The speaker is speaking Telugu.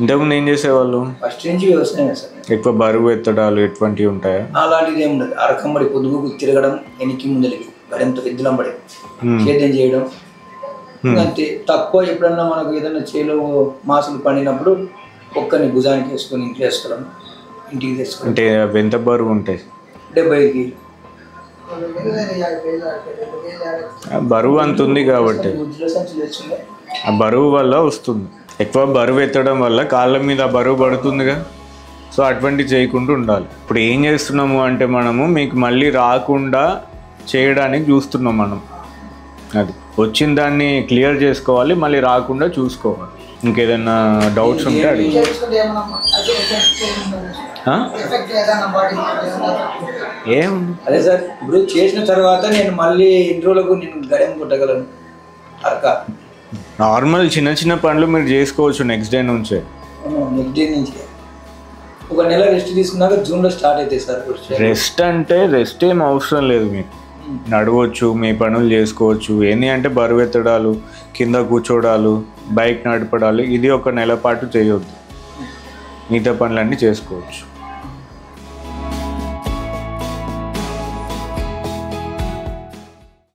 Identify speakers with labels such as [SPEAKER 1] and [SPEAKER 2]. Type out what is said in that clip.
[SPEAKER 1] ఇంతకుముందు ఏం చేసేవాళ్ళు?
[SPEAKER 2] ఫస్ట్ నుంచి వ్యవసాయమే సార్.
[SPEAKER 1] ఎక్కువ బరువు ఎత్తడాలు ఎటువంటివి ఉంటాయా?
[SPEAKER 2] అలాంటిది ఏమి ఉండదు. అరకంబడి పొద్దుగు తిరగడం, వెనక్కి ముందరికి గడంతో ఎద్దులంబడి సేద్యం చేయడం అంతే. తక్కువ ఎప్పుడన్నా మనకు ఏదైనా చేలో మాసులు పండినప్పుడు ఒక్కరిని భుజానికి వేసుకొని ఇంట్లో వేసుకోవడం, ఇంటికి తెచ్చుకోవడం.
[SPEAKER 1] అంటే ఎంత బరువు ఉంటాయి?
[SPEAKER 2] 70 కిలో
[SPEAKER 1] బరువు అంత ఉంది కాబట్టి ఆ బరువు వల్ల వస్తుంది. ఎక్కువ బరువు ఎత్తడం వల్ల కాళ్ళ మీద బరువు పడుతుందిగా. సో అటువంటి చేయకుండా ఉండాలి. ఇప్పుడు ఏం చేస్తున్నాము అంటే మనము మీకు మళ్ళీ రాకుండా చేయడానికి చూస్తున్నాం. మనం అది వచ్చిన దాన్ని క్లియర్ చేసుకోవాలి, మళ్ళీ రాకుండా చూసుకోవాలి. ఇంకేదైనా డౌట్స్ ఉంటే అడిగి. ఏం
[SPEAKER 2] అదే సార్, ఇప్పుడు చేసిన తర్వాత నేను మళ్ళీ ఇన్ని రోజులకు నేను గడెం కొట్టగలను. అరక
[SPEAKER 1] నార్మల్ చిన్న చిన్న పనులు మీరు చేసుకోవచ్చు నెక్స్ట్ డే నుంచే.
[SPEAKER 2] నెక్స్ట్ డే నుంచి ఒక నెల రెస్ట్ తీసుకున్నాక జూన్లో స్టార్ట్ అవుతాయి సార్.
[SPEAKER 1] రెస్ట్ అంటే రెస్ట్ ఏం అవసరం లేదు. మీకు నడవచ్చు, మీ పనులు చేసుకోవచ్చు. ఏంటి అంటే బరువు ఎత్తడాలు, కింద కూర్చోడాలు, బైక్ నడపడాలు ఇది ఒక నెల పాటు చేయొద్దు. మిగతా పనులన్నీ చేసుకోవచ్చు.